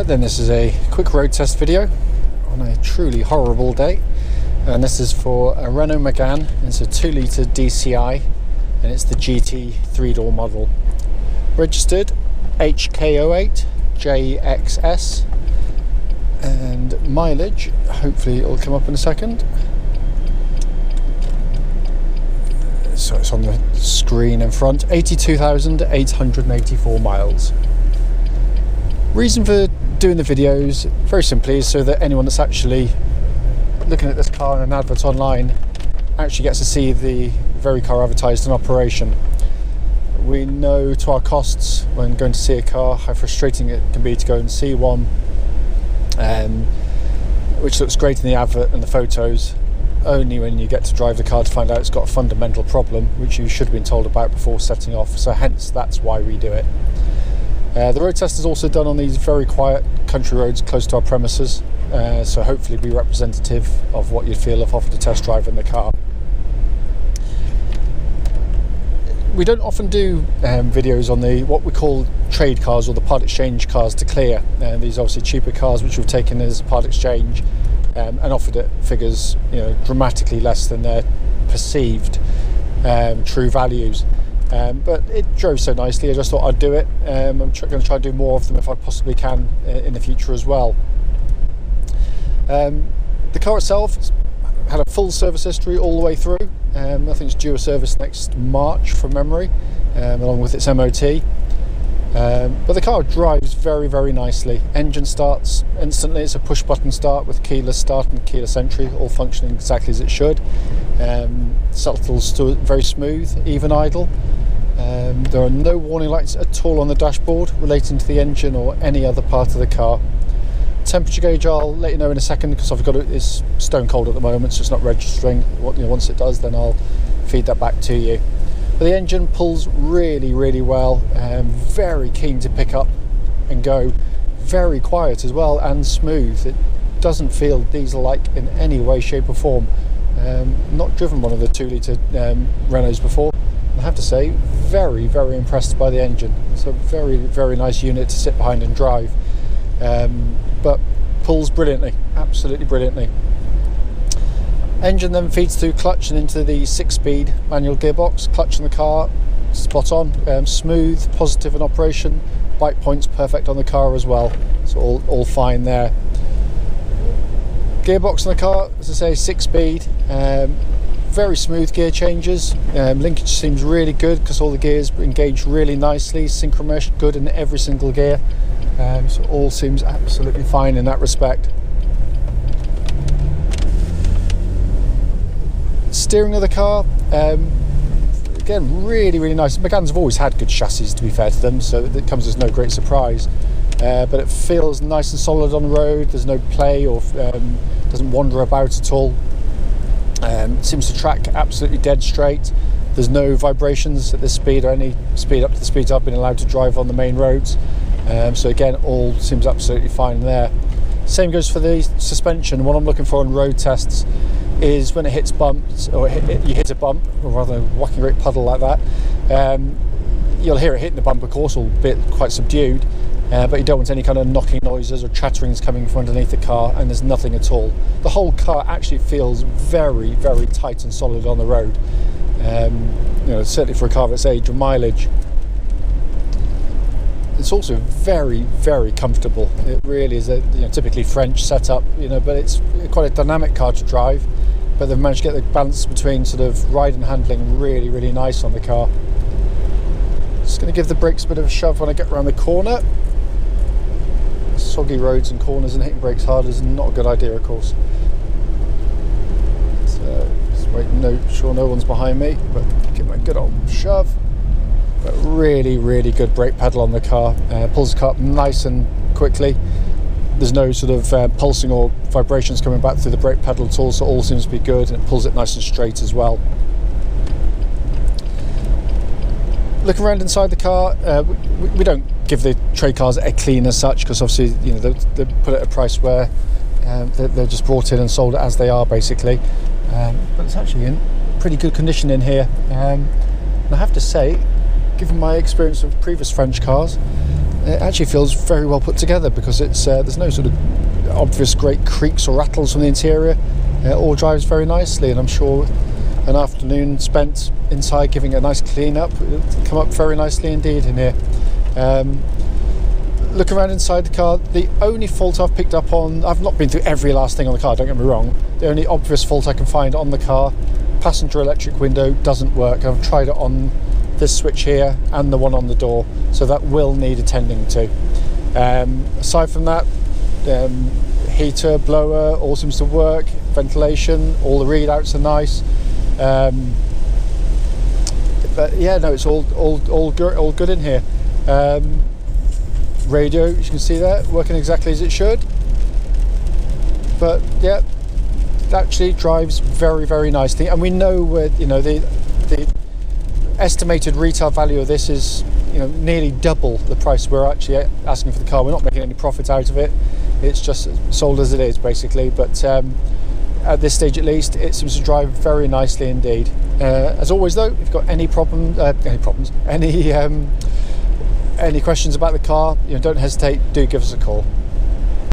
Right then, this is a quick road test video on a truly horrible day, and this is for a Renault Megane. It's a 2-litre dCi and it's the GT 3-door model. Registered HK08JXS, and mileage, hopefully it'll come up in a second. So it's on the screen in front, 82,884 miles. Reason for doing the videos, very simply, is so that anyone that's actually looking at this car in an advert online actually gets to see the very car advertised in operation. We know to our costs when going to see a car how frustrating it can be to go and see one which looks great in the advert and the photos, only when you get to drive the car to find out it's got a fundamental problem which you should have been told about before setting off. So hence that's why we do it. The road test is also done on these very quiet country roads close to our premises, so hopefully be representative of what you'd feel if offered a test drive in the car. We don't often do videos on the what we call trade cars or the part exchange cars to clear. These are obviously cheaper cars which we've taken as part exchange and offered at figures, dramatically less than their perceived true values. But it drove so nicely, I just thought I'd do it. I'm going to try and do more of them if I possibly can in the future as well. The car itself had a full service history all the way through. I think it's due a service next March from memory, along with its MOT. But the car drives very, very nicely. Engine starts instantly. It's a push button start with keyless start and keyless entry, all functioning exactly as it should. Throttle's very smooth, even idle. There are no warning lights at all on the dashboard relating to the engine or any other part of the car. Temperature gauge, I'll let you know in a second, because I've got it's stone cold at the moment, so it's not registering. Once it does, then I'll feed that back to you. But the engine pulls really, really well. Very keen to pick up and go. Very quiet as well and smooth. It doesn't feel diesel-like in any way, shape or form. Not driven one of the 2-litre Renaults before. I have to say, very, very impressed by the engine. It's a very, very nice unit to sit behind and drive. But pulls brilliantly, absolutely brilliantly. Engine then feeds through clutch and into the 6-speed manual gearbox. Clutch in the car, spot on, smooth, positive in operation. Bike points perfect on the car as well, so all fine there. Gearbox in the car, as I say, 6-speed, very smooth gear changes. Linkage seems really good because all the gears engage really nicely. Synchromesh good in every single gear, so all seems absolutely fine in that respect. Steering of the car, again, really, really nice. Meganes have always had good chassis, to be fair to them, so it comes as no great surprise. But it feels nice and solid on the road. There's no play or doesn't wander about at all. Seems to track absolutely dead straight. There's no vibrations at this speed or any speed up to the speeds I've been allowed to drive on the main roads. So again, all seems absolutely fine there. Same goes for the suspension. What I'm looking for on road tests is when it hits bumps, or you hit a bump, or rather a whacking great puddle like that, you'll hear it hitting the bump, of course, albeit quite subdued, but you don't want any kind of knocking noises or chatterings coming from underneath the car, and there's nothing at all. The whole car actually feels very, very tight and solid on the road, certainly for a car of its age or mileage. It's also very, very comfortable. It really is a typically French setup, but it's quite a dynamic car to drive. But they've managed to get the balance between sort of ride and handling really, really nice on the car. Just going to give the brakes a bit of a shove when I get around the corner. Soggy roads and corners and hitting brakes hard is not a good idea, of course. So just sure no one's behind me, but give my good old shove. But really, really good brake pedal on the car. Pulls the car up nice and quickly. There's no sort of pulsing or vibrations coming back through the brake pedal at all, so all seems to be good, and it pulls it nice and straight as well. Looking around inside the car, we don't give the trade cars a clean as such, because obviously they put it at a price where they're just brought in and sold it as they are, basically. But it's actually in pretty good condition in here. And I have to say, given my experience of previous French cars, it actually feels very well put together, because it's there's no sort of obvious great creaks or rattles from the interior. It all drives very nicely, and I'm sure an afternoon spent inside giving it a nice clean up, it'll come up very nicely indeed in here. Look around inside the car. The only fault I've picked up on, I've not been through every last thing on the car, don't get me wrong, the only obvious fault I can find on the car, passenger electric window doesn't work. I've tried it on this switch here and the one on the door, so that will need attending to. Aside from that, heater, blower, all seems to work. Ventilation, all the readouts are nice. But yeah, no, it's all good in here. Radio, as you can see there, working exactly as it should. But yeah, it actually drives very, very nicely, and we know the estimated retail value of this is nearly double the price we're actually asking for the car. We're not making any profit out of it. It's just sold as it is, basically. But at this stage, at least, it seems to drive very nicely indeed. As always, though, if you've got any questions about the car, don't hesitate. Do give us a call.